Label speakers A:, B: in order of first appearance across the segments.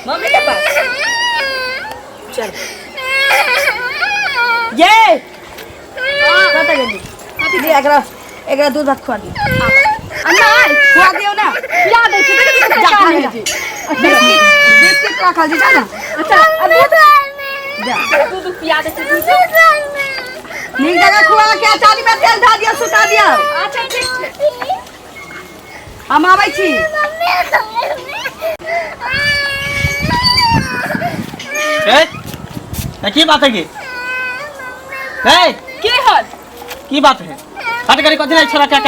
A: Mummy के पास चल ये कत गेली दे एकरा दूध भात खुआ दी अन्ना खुआ दियो ना या दे छी जा खा ले जी बिस्किट खा जी जा ना अच्छा अब जा दूध पिया दे छी नीक जगह खुआ के चाली में तेल धा दिया सुता दिया अच्छा ठीक छै हम आबै छी
B: ए की बात है की ए
A: की हल
B: की बात है हट करी कथि छोरा क्या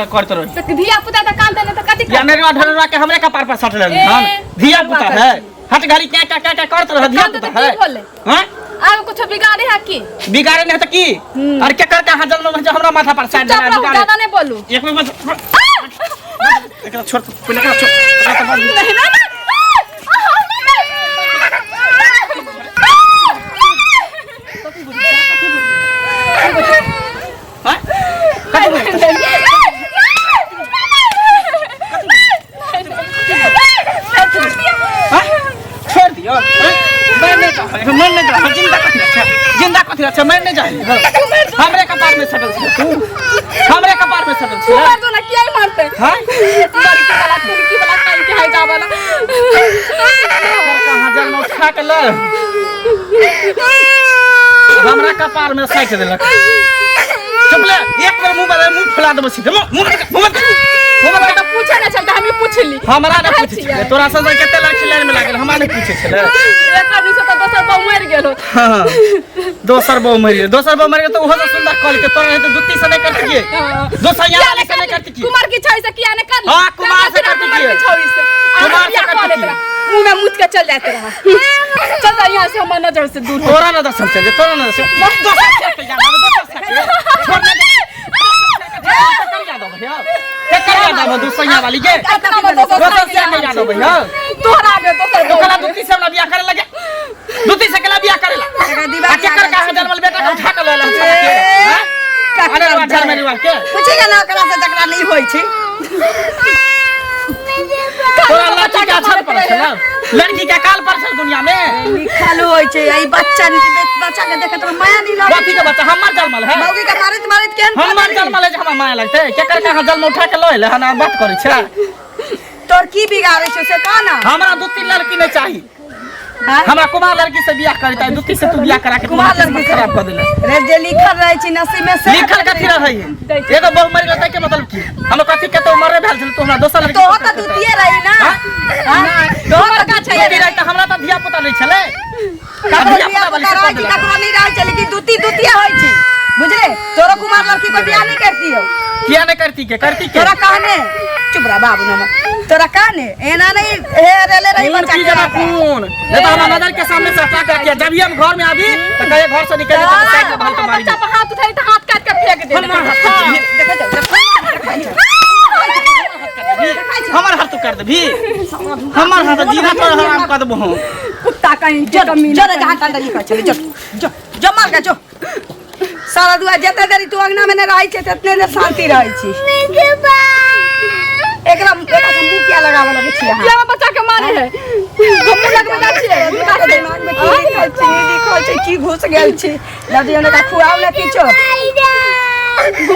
B: करत रहो
A: तो धिया पुता त काम देने तो कथि
B: या मेरे ढलवा के हमरे कपार पर सट ले हम धिया पुता है हट घरी क्या करत रहो धिया पुता है हां
A: आगे कुछ बिगाड़े है की
B: बिगाड़े नहीं तो की और क्या कर के हाजल में हमरा माथा पर साइड दे बिगाड़े
A: ज्यादा नहीं बोलू
B: एक मिनट एकरा छोड़ पहले एकरा छोड़
A: नहीं ना
B: छोड़ दियो मैं नहीं जा जिंदा कथि अच्छा मैं नहीं जाए हमरे कपार में सटल छै तू हमरे कपार में सटल छै
A: मार दो ना किया मारते
B: हां
A: लड़की वाला काई के है जावला
B: कहां जल में उठा के ल हमरा कपार में साइट देलक चुप ले एक बार मुंह फुला दे सीधे मुंह
A: तो पूछे ना चलता हमें पूछली
B: हमरा ने पूछे तोरा से केते लड़की लाइन में लागल हमरा ने पूछे छले
A: एक आदमी से तो दोसर बहु मर गेलो
B: हां दोसर बहु मर गेल तो ओहो सुंदर कॉल के तोरा तो जुत्ती से नहीं करती की दोसर यहाँ वाले से नहीं करती की
A: कुमार की छई से किया ने कर
B: हां कुमार से करती की
A: छई से कुमार से करती की मुंह में मुत के चल जाते रहा चल जा यहां से हम नजर से दूर
B: तोरा नजर से चल तोरा नजर से दोसर से जा छोड़ दे कर जा दो भैया कर जा दो दूसरिया वाली के दोसर से नहीं जा दो भैया
A: तोरा आगे दोसर
B: कला दुती से बियाह करे लगे दुती से कला बियाह करेला चक्कर का जन्मल बेटा का उठा के लेला हां अरे बाजार में रिवाज के
A: पूछेगा ना कला से झगड़ा नहीं होई छी
B: तोरा लड़की का छल पर छै ना लड़की का काल पर छै दुनिया में
A: लिखल होई छै ई बच्चा के देखत माया नहीं लागे
B: बाती के बच्चा हमर जन्मल है
A: मौगी के मारत केहन
B: हमर जन्मल है जे हमरा माया लगते केकर का जन्म उठा के लइले हना बात करे छै
A: तोर की बिगाड़े छै से का ना
B: हमरा दू तीन लड़की नहीं चाहिए हमरा कुमार लड़की से बियाह करता है दुती से तू बियाह करा के
A: कुमार लड़की
B: खराब कर देले
A: रे जे लिखल रहे छी नसीब में से
B: लिखल कथि रहै है एगो बहु मर गेल के मतलब की हम कथि के तो मरे भेल छल तू हमरा दोसर लड़की
A: तो त दुतिए रही ना हां तो का छै
B: रही त हमरा त धिया पुता नहीं छले
A: ककरो नहीं रहे छै लेकिन दुतिया होई छी बुझले तोरा कुमार लड़की को बियाह नहीं करती हो
B: किया नहीं करती के
A: तोरा कहने चुप रह बाबू ना तोरा कहने एना नहीं हे रेले रही बच्चा
B: की जना कौन नहीं तो हमरा नजर के सामने से हटा के जब भी हम घर में आबी तो कहे घर से निकल तो साइड में भाल के मारी
A: बच्चा पर हाथ उठाई तो हाथ काट के फेंक दे
B: हमर हाथ कर देबी हमर हाथ जीना तो हम कर देबो
A: कुत्ता कहीं जो जहां तंदा लिखा चले जो मार के जो सारा दुआ जते देरी तू अंगना में न रहै छै ततने ने शांति रहै छी एकरा मुंह क्या लगावल लगे छी यहां ये बच्चा के मारे है हम लगबे जा छी दिमाग में की लिखल छै की घुस गेल छी दादी ने का खुआव ने किछो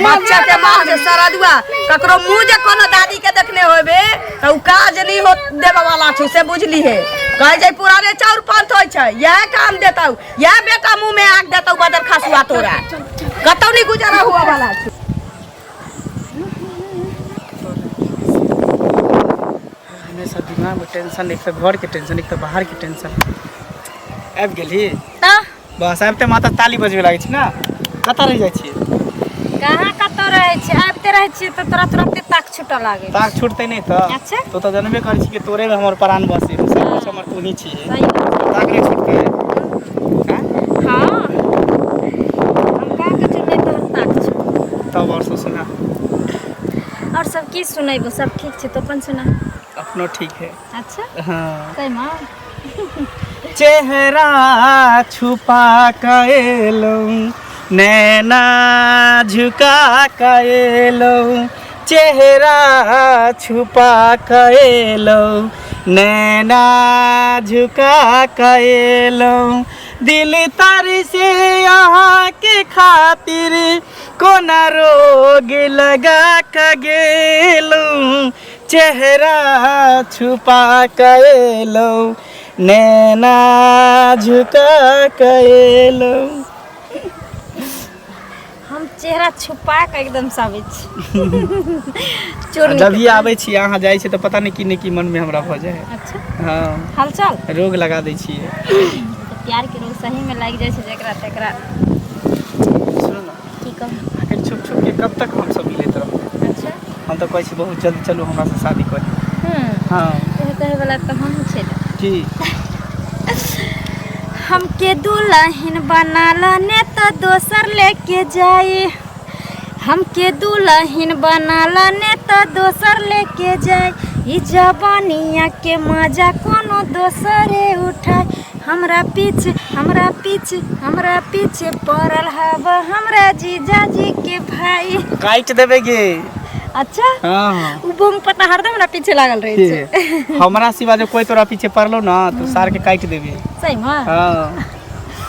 A: बच्चा के मार जे सारा दुआ ककरो मुंह जे कोनो दादी के देखने होबे त उ काज नहीं हो देबे वाला छै से बुझली है कहे जे पुराने चाउर पंथ होय छै यह काम देतौ यह बेटा मुंह में आग देतौ बदर खसुआ तोरा कतौ नहीं गुजारा हुआ वाला छै
B: हमेशा दिमाग में टेंशन एक तो घर के टेंशन एक तो बाहर के टेंशन आबि गेली
A: त
B: बस आबते माता ताली बजबे लागै छै ना कतऽ रह जाइ छी
A: कहां कतौ रहै छी आबते रहै छी त तोरा तुरंत ताक छूटा लागे
B: ताक छूटते नहीं तो
A: अच्छा
B: तो जानबे करै छी कि तोरे में हमर प्राण बसे सब कुछ हमर तू ही छी
A: सही
B: ताक नहीं छूटते
A: हां हम का के चले तो ताक छूट
B: तब और सुना
A: और सब की सुनाइबो सब ठीक छै तो अपन सुना
B: अपनो ठीक है
A: अच्छा
B: हां
A: कई मां
B: चेहरा छुपा के नैना झुका के चेहरा छुपा कएलो नैना झुका कएलो दिल तर से यहाँ के खातिर कोना रोग लगा के गेलो चेहरा छुपा कएलो नैना झुका कएलो।
C: हम चेहरा छुपा के एकदम साबित
B: जब भी आबै छी अहाँ जाइ छै तऽ पता नहीं कि मन में हमरा भऽ जाय।
C: अच्छा
B: हाँ
C: हालचाल
B: रोग लगा दै छियै।
C: प्यार के रोग सही में लाग जाए छै जेकरा तेकरा।
B: सुनो ना
C: की कहूं
B: आखिर छुप छुप के कब तक हम सब मिलते रहब।
C: अच्छा
B: हम तो कहै छी बहुत जल्द चलू हमरा से शादी कर। हाँ
C: कहे वाला तो हम छै ना
B: की
C: हमके दुल्हन बनाला ने तो दोसर लेके जाए। हमके दुल्हन बनाला ने तो दोसर लेके जाए। ई जवानिया के मजा कोनो दोसरे उठाए। हमरा पीछे पड़ल हवा हमरा जीजा जी के भाई।
B: काट देबे गे।
C: अच्छा
B: हाँ
C: उ बम पता हरदम हमरा पीछे लागल रहे छै।
B: हमरा सिवा जो कोई तोरा पीछे पड़लो ना तो सार के काट देबे।
C: सही में
B: हाँ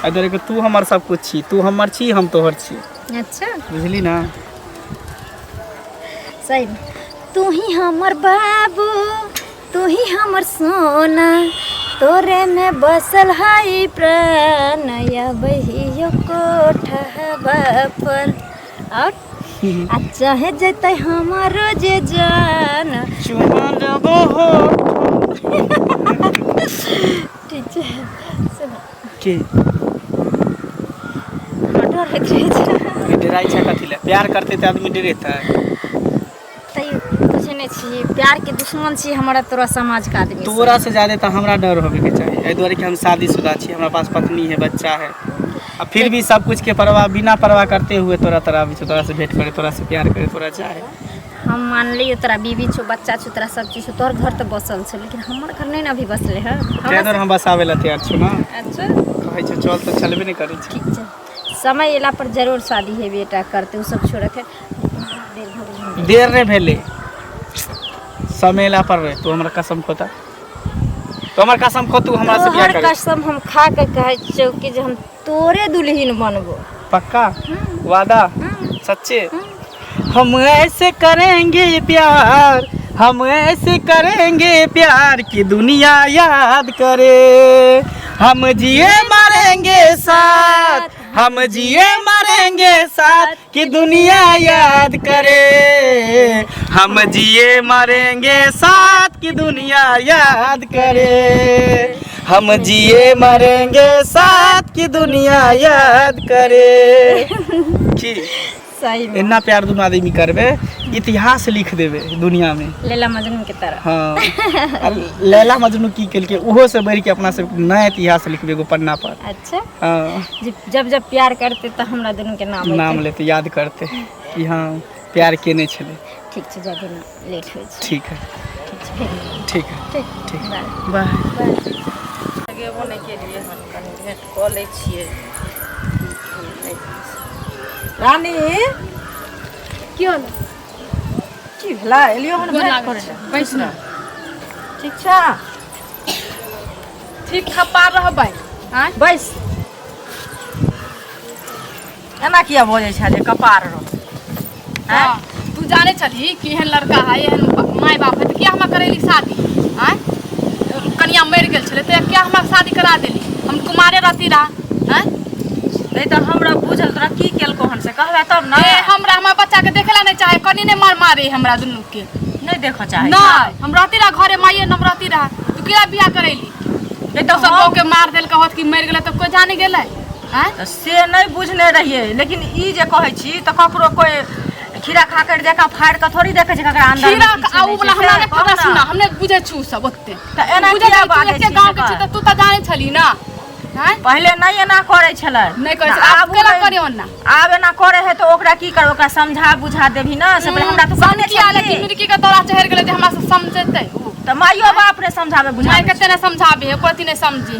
B: अदरे के तू हमर सब कुछ छी तू हमर छी हम तोहर छी।
C: अच्छा
B: बुझली ना
C: सही में तू ही हमर बाबू तू ही हमर सोना तोरे में बसल हाई प्राण या बहियो कोठहबा पर। और चाहे जैते हमारो जे जान
B: चुमा लेबो हो
C: ठीक है सुनो
B: के
C: डर है
B: डराई छै कथि ले प्यार करते त आदमी डरेता है।
C: तैयो कुछ नहीं छी प्यार के दुश्मन छी हमारा तोरा समाज का आदमी
B: तोरा से ज्यादा तो हमरा डर होवे के चाहिए। एहि दुआरे कि हम शादीशुदा छी हमरा पास पत्नी है बच्चा है अब फिर भी सब कुछ के परवाह बिना परवाह करते हुए तोरा भी तोरा से भेंट करे तोरा से प्यार करे तोरा चाहे।
C: हम मान लियो तोरा बीबी छो बच्चा छो तोरा सब चीज तोहर घर तो बसल छो लेकिन हमर घर नहीं ना अभी बसले है।
B: केदर हम बसावे ला तैयार छु ना।
C: अच्छा
B: कहै छै चल तो चलबे नहीं करै छै।
C: ठीक छै समय एला पर जरूर शादी है बेटा करते उ सब छोड़ के
B: देर रे भेले समय ला पर रे तू हमरा कसम खोता तो हमर कसम खो तू हमरा से प्यार
C: तोहर
B: करे।
C: कसम हम खा के कहै छौ कि जे हम तोरे दुल्हन बनबो।
B: पक्का वादा सच्चे हम ऐसे करेंगे प्यार हम ऐसे करेंगे प्यार कि दुनिया याद करे। हम जिए मरेंगे साथ हम जिए मरेंगे साथ कि दुनिया याद करे। हम जिए मरेंगे साथ कि दुनिया याद करे। हम जिए मरेंगे साथ की दुनिया याद करे। की
C: सही में
B: इतना प्यार दुनू आदमी करबे इतिहास लिख देबे दुनिया में
C: लैला मजनू के तरह।
B: हाँ लैला मजनू की केलके उहो से बढ़ के अपना से नया इतिहास लिखबे एगो पन्ना पर।
C: अच्छा
B: हाँ
C: जब जब प्यार करते तो हमरा दोनों के नाम
B: लेते याद करते कि हाँ प्यार केने छले।
C: ठीक छै जाबे ना लेट हो छै।
B: ठीक है
C: ठीक
B: ठीक है
C: ठीक बाय
B: बाय।
A: गेबो नहीं के लिए हम कनी भेंट कऽ लै छियै। रानी
C: की होल
A: की भेला एलियो हन भेंट करे ला
C: बैस ना
A: ठीक छै
C: ठीक खपा रहबै हां
A: बैस एना किया भऽ जाइ छै जे कपार रह
C: हां तू जाने छली कि एहन लड़का है एहन माय बाप है त किया हमरा करेली शादी हां कनिया मर गेल छले त किया हमरा शादी करा देली हम कुमारे रहती रहा हां
A: नहीं तो हमरा बुझल तोरा की केलको हन से कहबे तब ना।
C: ए हमरा हमर बच्चा के देखेला नहीं चाहे कनी ने मार मारे हमरा दुनू के
A: नहीं देखो चाहे
C: नहीं हम रहती रहा घरे माये नम रहती रहा तू किया बियाह करेली नहीं तो सब के मार देल कहत कि मर गेला त कोई जाने गेलै हां
A: तो से नहीं बुझने रहिए लेकिन ई जे कहै छी त ककरो कोई खीरा खाकर देखा फाड़ के थोड़ी देखे छै ककरा अंदर
C: खीरा आउ वाला हमरा ने पता सुना हमने बुझे छु सब ओते
A: त एना किया बाजे छी
C: गांव के छी त तू त जाने छली ना हां
A: पहले नहीं एना करे छलै
C: नहीं करे आब केला करे ओना
A: आब एना करे है तो ओकरा की कर ओकरा समझा बुझा देबी ना से पहले हमरा तो कहने
C: किया लेकिन लड़की के तोरा चढ़ गेले जे हमरा से समझेतै
A: त माइयो बाप रे समझावे बुझावे
C: माय कते ने समझाबे है कोती ने समझी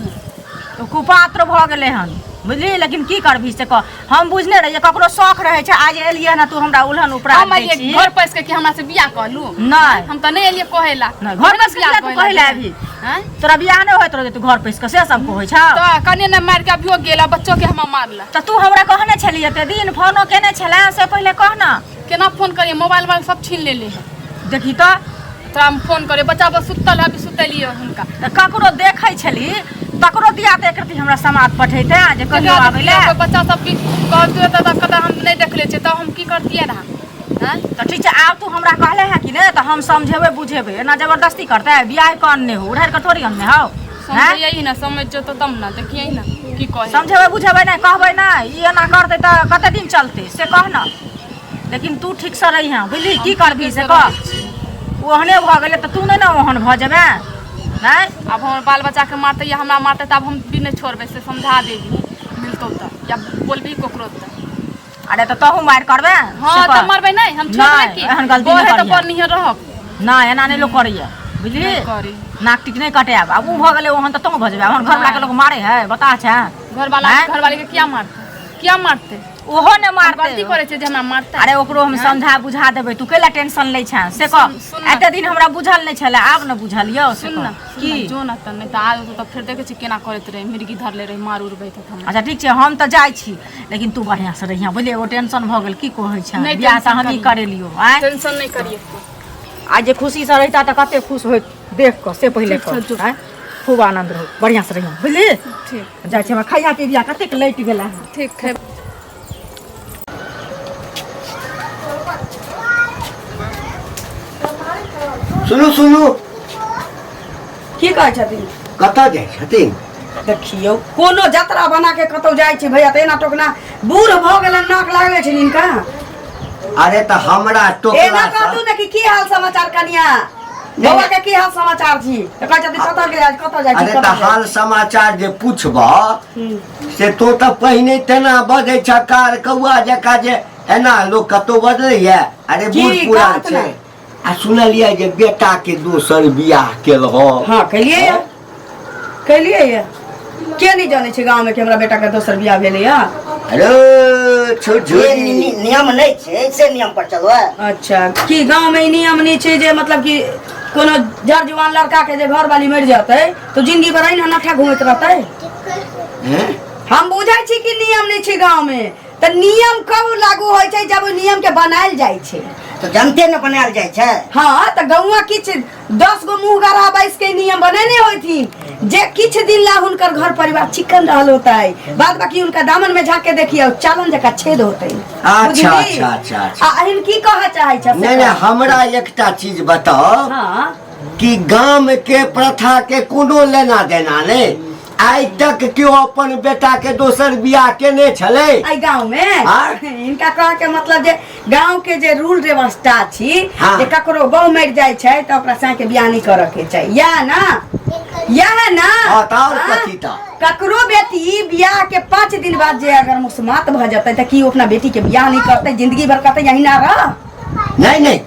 A: तो कुपात्र भ गेले हन बुझली लेकिन की करबी से कह हम बुझने रहिए ककरो शौक रहे छै आज एलिए ना तू हमरा उल्हन उपरा
D: हम एलिए घर पैस के कि हमरा से बियाह कहलू
A: नहीं
D: हम त नहीं एलिए कहेला
A: नहीं घर पैस के तू कहेला अभी
D: हैं
A: तोरा बियाह नहीं होत रहे तू घर पैस के से सब कहै छ
D: तो कने न मार के अभियो गेला बच्चों के हम मारला
A: त तू हमरा कहने छलिए ते दिन फोनो केने छला से पहले कह ना
D: केना फोन करिए मोबाइल वाल सब छीन लेले है
A: देखी तो
D: तोरा हम फोन करे बच्चा बस सुतल है अभी सुतलिए हुनका
A: ककरो देखै छली तकरो दिया त एकरती हमरा समाज पठैते जे कहियो आबैले
D: बच्चा सब की कहते त कदा हम नहीं देखले छे त हम की करतिए रहा हैं
A: त ठीक छै आब तू हमरा कहले है कि ने त हम समझेबे बुझेबे एना जबरदस्ती करते बियाह करने हो उधार के थोड़ी अन्ने हो
D: समझिए ही ना समझ जो तो तम ना देखिए ना की कहे
A: समझेबे बुझेबे नहीं कहबे नहीं ई एना करते त कते दिन चलते से कह ना लेकिन तू ठीक से रही है बुझली की करबी से कह ओहने भ गेले त तू नहीं ना ओहन भ जेबे नहीं
D: अब हम बाल बच्चा के मारते या हमरा मारते तब हम भी नहीं छोड़बे से समझा देगी मिलतो त या बोलबी कोकरो त
A: अरे तो तहु मार करबे
D: हां त मरबे नहीं हम छोड़बे की
A: एहन गलती नहीं
D: करिए त पर नहीं रहब
A: ना एना नहीं लोग करिए बुझली
D: करी
A: नाक टिक नहीं कटेब अब उ भ गेले ओहन त तू भ जेबे ओहन घर वाला के लोग मारे है बता छै
D: घर वाले के क्या मारते
A: ओहो ने मारते
D: गलती करे छे जे हमरा मारते
A: अरे ओकरो हम समझा बुझा देबे तू केला टेंशन ले छ से कह एते दिन हमरा बुझल नहीं छले आब न बुझलियो
D: सुन ना की जो ना त नहीं त आज तो फिर देखे छी केना करत रहे मिर्गी धर ले रहे मार उड़बे त हम
A: अच्छा ठीक छै हम त जाय छी लेकिन तू बढ़िया से रहिया बोले एगो टेंशन भ गेल की कहै छ बियाह त हम ही करे लियो आय
D: टेंशन नहीं करिए
A: आज जे खुशी से रहता त कते खुश होय देख क से पहले कर खूब आनंद रहो बढ़िया से रहिया बुझली
D: ठीक
A: जाय छै हम खैया पिबिया कते लेट गेला
D: ठीक है
E: सुनू सुनू
A: की कहै छथिन
E: कतऽ जाइ छथिन
A: देखियो कोनो यात्रा बना के कतौ जाय छै भैया त एना टोकना बूढ़ भ गेल नाक लागले छै इनका
E: अरे त हमरा
A: एना
E: टोकला
A: कहतू ने कि की हाल समाचार कनिया बाबा के की हाल समाचार छी त कहै छथिन कतऽ के आज कतऽ जाय छी
E: अरे त हाल समाचार जे पूछबा से तो त पहिने तेना बजै छ कार कौआ जका जे एना लोग कतौ बजैया अरे बूढ़ पुरान छै आ सुनलियै जे बेटा के दोसर बियाह केलहो
A: हां केलिए के नहीं जाने छै गांव में कि हमरा बेटा के दोसर बियाह भेलै या
E: अरे छोट
F: नियम नहीं छे से नियम पर चलो
A: अच्छा की गांव में नियम नहीं छै जे मतलब कि कोनो जर जवान लड़का के जे घर वाली मर जाते तो जिंदगी भर अहिना नठा घुमैत रहते हम बुझै छी कि नियम नहीं छै गांव में त नियम कब लागू होय छै जब नियम के बनायल जाय छै
F: तो जानते न बनायल जाय छै
A: हां त गौवा किछ 10 गो मुंह गरा बैस के नियम बनेने होती जे किछ दिन ला हुनकर घर परिवार चिकन रहल होता है बाद बाकी उनका दामन में झाके देखियो चालन जका छेद होते
E: अच्छा अच्छा अच्छा
A: आ एहन की कह चाहै छ
E: नहीं नहीं हमरा एकटा चीज बताओ
A: हां
E: कि गांव के प्रथा के कोनो लेना देना नहीं आज तक क्यों अपन बेटा के दोसर बियाह केने छले
A: आई गांव में इनका कह के मतलब जे गांव के जे रूल व्यवस्था छी जे ककरो बहु मर जाय छै त ओकरा संग के बियाह नहीं करे के चाहिए या ना
E: हां त और कथि त
A: ककरो बेटी बियाह के 5 दिन बाद जे अगर मुसमात भ जतै त की अपना बेटी के बियाह नहीं करते जिंदगी भर कहते यही ना रह
E: नहीं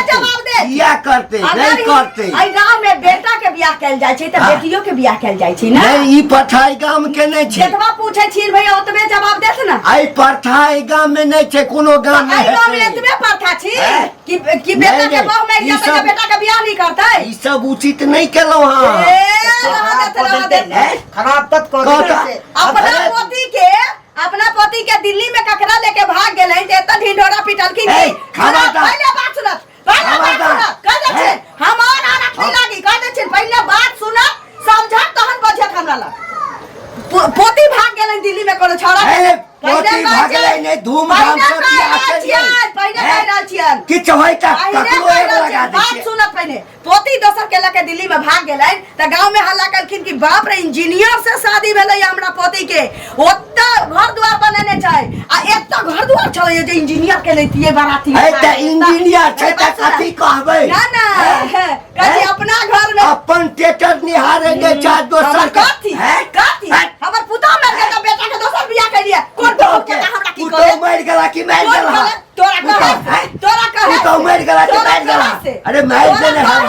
A: जवाब दे
E: किया करते नहीं करते
A: आई गांव में बेटा के बियाह कैल जाय छै त बेटियों के बियाह कैल जाय छै ना
E: नहीं ई प्रथा गांव में के नहीं छै
A: जेतबा पूछै छी भैया ओतबे जवाब देत ना
E: आई प्रथा गांव में नहीं छै कोनो गांव में
A: आई गांव में एतबे प्रथा छी कि बेटा के बहु में जाते त बेटा के बियाह नहीं करते
E: ई सब उचित नहीं केलो
F: खराब तक
A: अपना पति के दिल्ली में ककरा लेके भाग गेलै जे त ढिंढोरा पिटल की नहीं पहले बात सुनत कह दे छै हम और आनत नहीं लागी कह दे छै पहले बात सुनत समझत तहन बजत हमरा ला पोती भाग गेलै दिल्ली में कोनो छोरा
E: पोती भाग गेलै नहीं धूमधाम से बियाह केलियै
A: पहले कह रहल छियन
E: किछ होय त ककरो एगो लगा दै
A: बात सुनत पहले पोती दोसर के लेके दिल्ली में भाग गेलै त गांव में हल्ला कलखिन कि बाप रे इंजीनियर से शादी भेलै हमरा पोती के ओत्ता घर द्वार बनेने छै आ एत्ता घर द्वार छलै जे इंजीनियर के लैतियै बाराती
E: है त इंजीनियर छै त कथि कहबै
A: ना कथि अपना घर में
E: अपन टेटर निहारे दे चार दोसर
A: कथि हमर पुता मर गेल त बेटा के दोसर बियाह करिए कोन के हमरा की
E: तो मर गेला कि मर गेला तोरा कहे तो मर गेला कि मर गेला अरे मार देले हम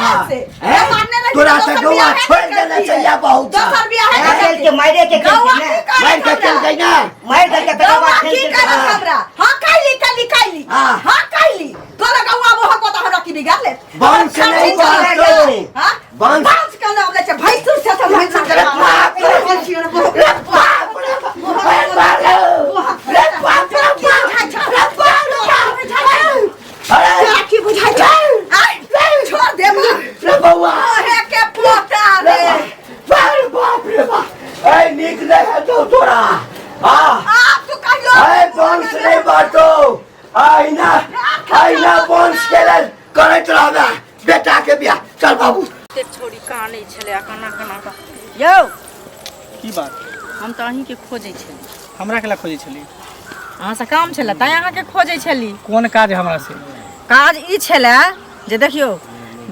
E: तोरा तो गौआ छोड़ देना चाहिए बहुत
A: दोसर बियाह है
F: खेल के मारे के
A: गौआ
F: खेल
A: की
F: के
E: मार के चल गई ना
F: मार के
A: गौआ
F: खेल
A: की
F: के
A: करत हमरा हां काइली
E: हाँ।
A: हां काइली तोरा गौआ मोह को तो हमरा की बिगाड़ ले
E: बांस से नहीं बात तो
A: हां
E: बांस
A: बांस का नाम ले भैंसुर से भैंसुर करे बाप रे बाप की बुझाई छोड़ दे
E: रे बउआ
A: हे के पोता रे
E: बाप रे बाप ए निक नहीं तो तोरा
A: आप तो कहियो
E: ए बांस नहीं बातो आईना बांस के लेल करत रहबे बेटा के बियाह चल बाबू
C: ते छोड़ी कानै छले काना का
A: यो
B: की बात
C: हम तो अहीं के खोजै छली
B: हमरा के ला खोजै छली
C: अहाँ से काम छले तै अहाँ के खोजै छली
B: कोन काज है हमरा से
C: काज ई छले जे देखियो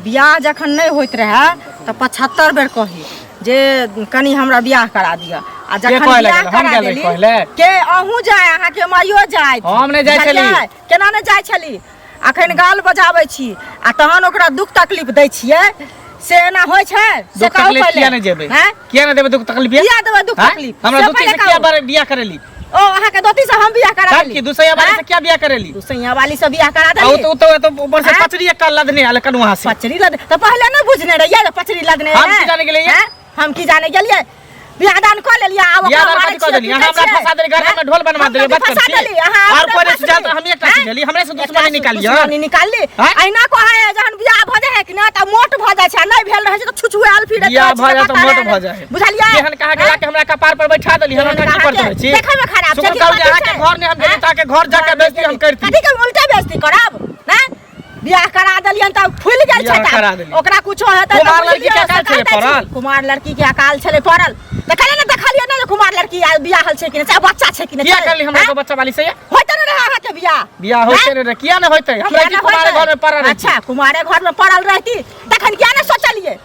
C: बियाह जखन नहीं होइत रहे त 75 बेर कही जे कनी हमरा बियाह करा दिया आ
B: के
C: जखन
B: कहले
C: बियाह
B: गेल? हम
C: करा
B: गेलै
C: देली
B: कहले?
C: के अहूँ जाय अहाँ के माइयो जाय
B: हम नहि जाइ छली।
C: केना नहीं जाय छली अखन गाल बजाबै छी आ तहन ओकरा दुख तकलीफ दै छियै से एना होय छै से
B: दुख
C: कहू
B: तकलीफ
C: पहिले
B: किया नहीं जेबै
C: हैं
B: किया नहीं देबै दुख तकलीफ
C: किया देबै दुख तकलीफ
B: हमरा
C: से
B: दूती
C: पहिले
B: से किया
C: कहू।
B: बार बियाह करेली
C: ओ अहाँ के दोती से हम बियाह करा
B: तब
C: देली
B: की दूसरा वाली से क्या बियाह करेली
C: दूसैया वाली से बियाह करा
B: औ
C: देली
B: तो ऊपर से
C: हैं?
B: पचड़ी का लदने आले कन वहां से
C: पचड़ी लद तो पहले नहीं बुझने रहिए जे पचड़ी लदने
B: हम
C: है।
B: की जाने गेलियै?
C: हैं? हम की जाने गेलियै बियाह दान कर लेलिए आब
B: बियाह दान कथि कह देली अहाँ हमरा फंसा देली घर में ढोल बनवा देली बात
C: फंसा
B: करती
C: देली अहाँ
B: और कोई से जात हम एकटा चीज लेली हमरे से दुश्मनी निकालियो
C: दुश्मनी निकालली
B: हैं?
C: अहिना को है जहन बियाह भ जाय है कि ना त मोट भ जाय छै नहीं भेल रहे छै त छुछुआल फिरे
B: बियाह भ जाय त मोट भ जाय
C: बुझलियै
B: जेहन कहा गेला के हमरा कपार पर बैठा देली हम की कर देबै छी
C: देखै में खराब छै
B: सुकल कहू जे अहाँ के घर ने हम गेली ताके घर जाके बेइज्जती हम करती
C: कथि के उल्टे बेइज्जती करब ना बियाह करा देलियन त फुल गेल छै
B: बियाह करा देली।
C: ओकरा कुछो हेतै
B: कुमार लड़की के अकाल छलै पड़ल?
C: कुमार लड़की के अकाल छलै पड़ल देखलियै ना जे कुमार लड़की बियाह हल छै कि नहीं चाहे बच्चा छै कि नहीं
B: किया करली हमरा को बच्चा वाली से
C: होइते न रहे अहाँ के बियाह
B: बियाह होते रे किया न होते हमरा की कुमारे घर में पड़ल
C: अच्छा कुमारे घर में पड़ल रहती तखन किया न सोचलिए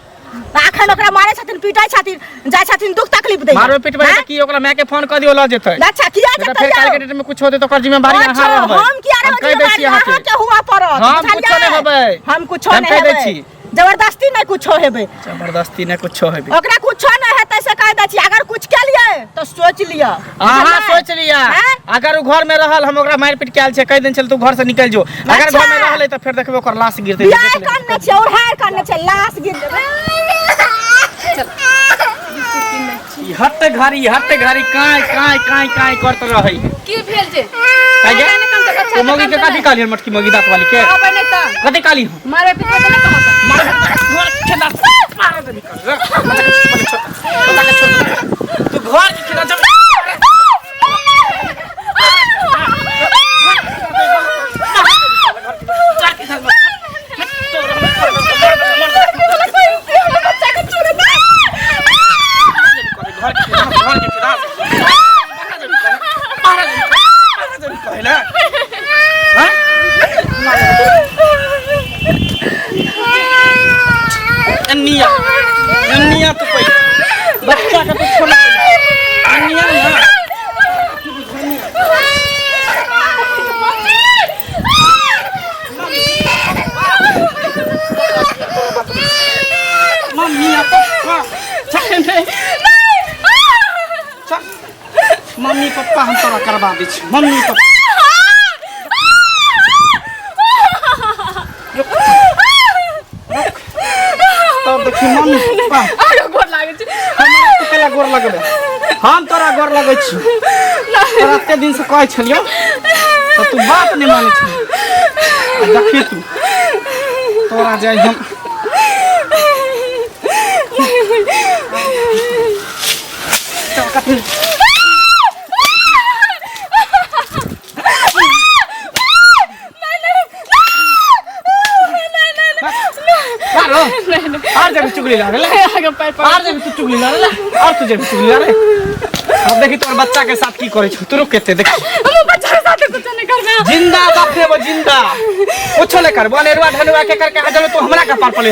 C: अखन ओकरा मारे छथिन पीटै छथिन जाय छथिन दुख तकलीफ दै
B: मारो पिटबै त की ओकरा माय के फोन क दियो ल जेतै
C: अच्छा किया
B: फिर
C: जतै
B: काल के डेट में कुछ होते तो कर जिम्मेदारी अहाँ रहबै
C: हम किया
B: हम कह दै छी अहाँ
C: अहाँ के हुआ पड़त
B: हम
C: बुझलियै?
B: कुछो नहि हेबै।
C: हम कुछो
B: हम
C: नहीं
B: कह दै
C: हेबै
B: छी।
C: जबरदस्ती नहीं कुछो हेबै
B: जबरदस्ती ने कुछो हेबे
C: ओकरा कुछो नहीं हेतै से कह दै छी अगर कुछ के लिए तो सोच लिया
B: अहाँ सोच लिया
C: हैं?
B: अगर उ घर में रहल हम ओकरा मार पीट के आयल छै कह दिन चल तू घर से निकल जो अगर घर में रहले त फिर देखबे ओकर लाश गिरते
C: बियाह करने छै और हार करने छै लाश गिर देबै
B: हट घरी काय करत रहै
D: की भेल जे
B: काहे ओ मौगी के कथि कहलियन मटकी मौगी दांत वाली के
D: आबै नै त
B: कथि कहली
D: मारे पिटवा देना कहां
B: मार घर के दांत मार दे निकल तू घर के किना जब अन्निया तो कोई बच्चा का तो छोड़ अन्निया ना मम्मी पापा मम्मी पापा हम तोरा करवा दै छी मम्मी पापा तब देखी मम्मी पापा
D: आरो गोर लागे छै
B: हमरा तो केला गोर लगबे हम तोरा गोर लगै छी तोरा एते दिन से कहै छलियो त तू बात नहीं मानै छी देखी तू तोरा जाय हम और जब चुगली ला रे
D: आगे पैर पर
B: और जब तू चुगली ला रे और तू जब चुगली ला रे अब देखी तोर बच्चा के साथ की करे छ तू रुक केते देख
D: हम बच्चा के साथ कुछ नहीं करबे
B: जिंदा बापरे वो जिंदा उछले कर बनेरवा धनवा के करके आज तू हमरा का पार पले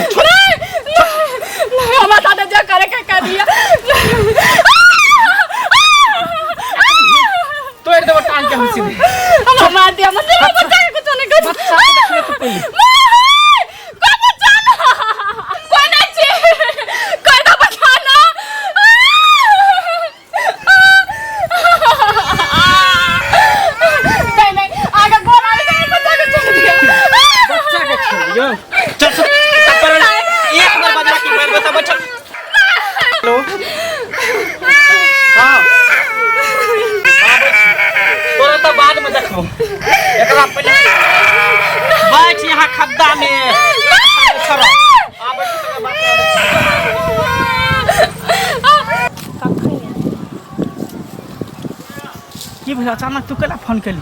D: हमारा साथ जो करे के कर दिया
B: तो एक दो टांग के हम सीधे
D: हम मार दिया मतलब बच्चा के कुछ नहीं कर
B: बच्चा के देखले तो पहले
D: कोई बच्चा ना कोई नहीं छी
B: भेल अचानक तू केला फोन केली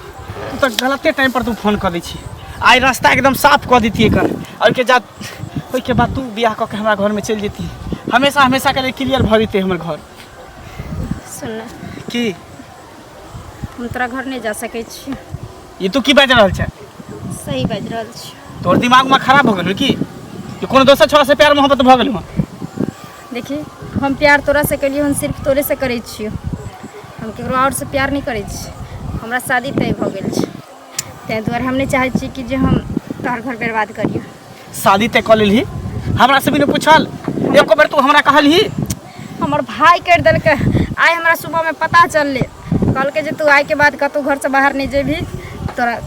B: तू तो गलते टाइम पर तू फोन कर दी छी आई रास्ता एकदम साफ कर देती एकर और के बाद तू बियाह क के हमरा घर में चल जेती हमेशा हमेशा के लिए क्लियर भ जेते हमर घर
C: सुन ना
B: की
C: हम तोरा घर नहीं जा सकै छी
B: ये तू की बाज रहल छै
C: सही बाज रहल छी
B: तोर दिमाग में खराब हो गेल की कि कोनो दोसर छोरा से प्यार मोहब्बत भ गेल हो
C: देखी हम प्यार तोरा से कलियो हम सिर्फ तोरे से करै छियो हम केकरो और से प्यार नहीं करै छी हमरा शादी तय भ गेल छै तै दुआरे हम नहीं चाहै छी कि जे हम तोहर घर बर्बाद करियो
B: शादी तय क लेलही हमरा से भी नहीं पूछल एको बेर तू हमरा कहलही
C: हमर भाई कर देलकै आइ हमरा सुबह में पता चलले कहलकै जे तू आइ के बाद कतौ घर से बाहर नहीं जेबही तोरा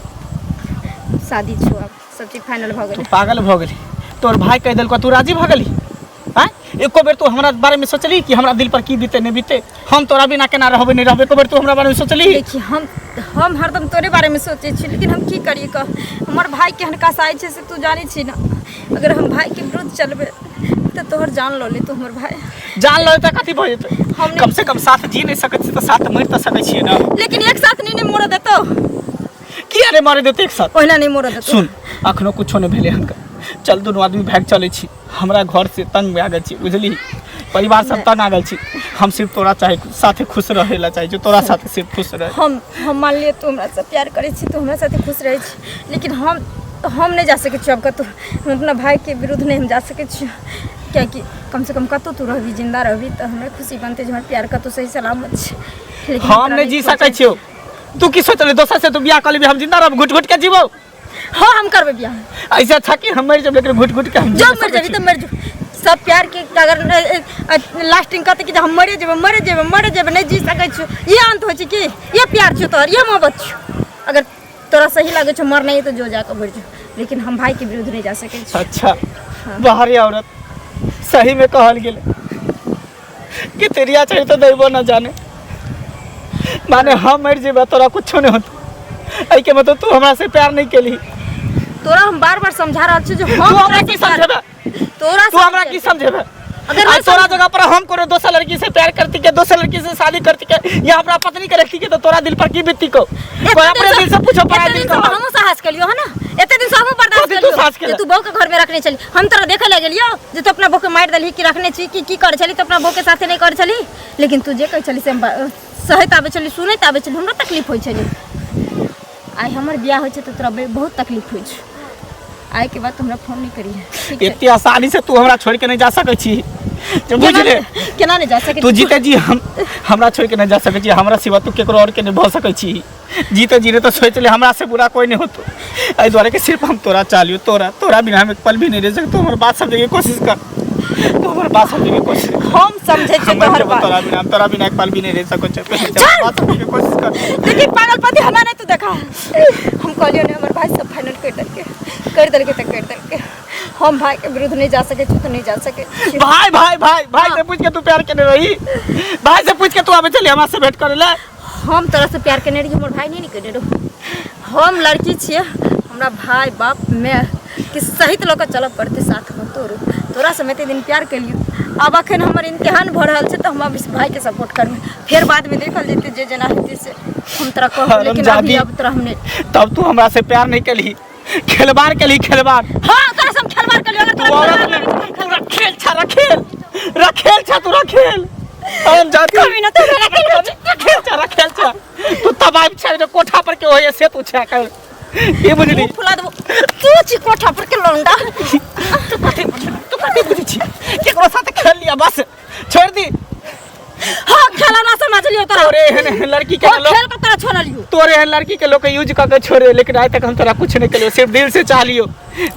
C: शादी छो अब सब चीज फाइनल भ
B: तू
C: गेलै
B: पागल भ गेली तोर भाई कह देलको तू राजी भ गेली हैं एको बेर तू हमरा बारे में सोचली कि हमरा दिल पर की बीते नहीं बीते हम तोरा बिना केना रहबे नहीं रहबे एको बेर तू हमरा बारे में सोचली
C: देखी हम हरदम तोरे बारे में सोचे छी लेकिन हम की करिए कह हमर भाई केहन कसाई छै से तू जानी छी ना अगर हम भाई के विरुद्ध चलबे तो तोहर जान लो ले तू हमर भाई
B: जान लो त कथी भ जेते कम से कम साथ जी नहीं सकत छी तो साथ मर त सकै छी ना
C: लेकिन एक साथ नहीं मोड़ देतो
B: की अरे मारे देते एक साथ
C: ओहिना नहीं मोड़ देतो
B: सुन अखनो कुछो नहीं भेले हनका चल दोनों आदमी भाग चले छी हमरा घर से तंग आ गेल छी बुझली परिवार सब तंग आ गेल छी हम सिर्फ तोरा चाहे साथे खुश रहेला चाहे जो तोरा साथे सिर्फ खुश रहे
C: हम मान लिए तू हमरा से प्यार करे छी तू हमरा साथे खुश रहे छी लेकिन हम नहीं जा सके छी अब कतौ हम अपना भाई के विरुद्ध नहीं हम जा सके छी क्या कि कम से कम कतौ तू रहबी जिंदा रहबी तो हमरा खुशी बनते जे हमर प्यार कतौ सही सलामत छै
B: हम नहीं जी सकै छियो तू की सोचले दोसर से तू बियाह कर लेबी हम जिंदा रहब घुट घुट के जीवो
C: हाँ हम करबे बियाह
B: ऐसा अच्छा कि हम मर जब लेकिन घुट घुट के हम
C: जो मर जाबी तो मर जो सब प्यार के अगर लास्टिंग करते कि हम मरे जेबे नहीं जी सकै छी ये अंत हो छै कि ये प्यार छै तोहर ये मोहब्बत छै अगर तोरा सही लागे छै मरना है तो जो जाकर मर जो लेकिन हम भाई के विरुद्ध नहीं जा सकै छी
B: अच्छा बाहरी औरत सही में कहल गेले कि तेरिया चाहिए तो दैबो न जाने माने हम मर जेबे तोरा कुछो नहीं होत ऐ के मतलब तू हमरा से प्यार नहीं केली
C: तोरा हम बार-बार समझा रहल छी जे हम
B: हमरा की समझेबे
C: तोरा
B: तू हमरा की समझेबे
C: अगर
B: आज तोरा जगह पर हम कोनो दोसर लड़की से प्यार करती के दोसर लड़की से शादी करती के या अपना पत्नी के रखती के तो तोरा दिल पर की बीतती को कोई अपने दिल से पूछो पड़ा दिल का
C: हम साहस कलियो है ना एते दिन से हम बर्दाश्त कलियो कि तू बहू के घर में रखने चली हम तोरा देखे ले गेलियो जे तू अपना बहू के मार देली कि रखने छी की कर चली तो अपना बहू के साथे नहीं कर चली लेकिन तू जे कह चली से सहत आबे चली सुनैत आबे चली हमरा तकलीफ होय छली आई हमर बियाह होय छै तो तोरा बहुत तकलीफ होय छै आई के बाद हमरा फोन नहीं करिए
B: इतनी आसानी से तू हमरा छोड़ के नहीं जा सकै छी जो बुझ ले
C: केना नहीं जा सकै
B: तू जीते जी हमरा छोड़ के नहीं जा सकै छी हमरा सिवा तू केकरो और के नहीं भ सकै छी जीते जी तो सोच ले हमरा से बुरा कोई नहीं होतो एहि द्वारे के सिर्फ हम तोरा चालियो तोरा बिना हम एक पल भी नहीं रह सकते हमर बात समझे के कोशिश कर तो हमर बात समझे के कोशिश
C: हम समझे छै तोहर बात
B: तोरा बिना एक पल भी नहीं रह सको छै बात समझे के कोशिश कर
C: देखी पागलपति हमरा नहीं तू देखा हम कहलियो ने हमर भाई सब फाइनल कर देलके हम भाई के विरुद्ध नहीं जा सके तो नहीं जा सके
B: भाई से पूछ के तू प्यार केने रही भाई से पूछ के तू आबे चली हमरा से भेंट करे ले
C: हम तोरा से प्यार केने रही हमर भाई नहीं केने रहो हम लड़की छिए हमरा भाई बाप मैं कि सहित लोग चल पड़ते साथ में तोरा से मैं दिन प्यार के लिए अब अखन हमर इम्तिहान भ रहल छै तो हम इस भाई के सपोर्ट करबे फिर बाद में देखल जेते जे जना हेते से हम तोरा कह लेकिन अभी अब तोरा हमने
B: तब तू हमरा से प्यार नहीं केली खेलबार केली खेलबार
C: हां तोरा से हम खेलबार केलियो
B: तोरा खेल छा तू खेल हम जाती
C: कभी ना तू
B: खेल छा तू तबाब छै जो कोठा पर के होय से तू छा कर ये बुझली
C: फुला दबो तू छी कोठा पर के लौंडा
B: तू कथि बुझी छी केकरो साथ खेल लिया बस छोड़ दी
C: हां खेला ना समझ लियो तोरा
B: तोरे एहन लड़की के लोग
C: खेल के तोरा छोड़ लियो
B: तोरे एहन लड़की के लोग यूज करके छोड़े लेकिन आज तक हम तोरा कुछ नहीं कलियो सिर्फ दिल से चाह लियो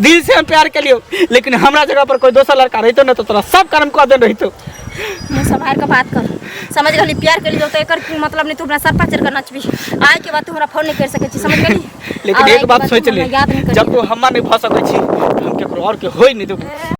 B: दिल से हम प्यार कलियो लेकिन हमरा जगह पर कोई दूसरा लड़का रहतो ना तो तोरा सब कर्म कर दे रहितो
C: मैं संभाल के बात कर समझ गली प्यार के लिए तो एकर मतलब नहीं तू अपना सर पर चढ़ कर नचबी आए के बाद तू हमरा फोन नहीं कर सके छी समझ गली
B: लेकिन एक बात सोच ले जब तू हमरा नहीं भ सकै छी हम केकरो और के होय नहीं देबो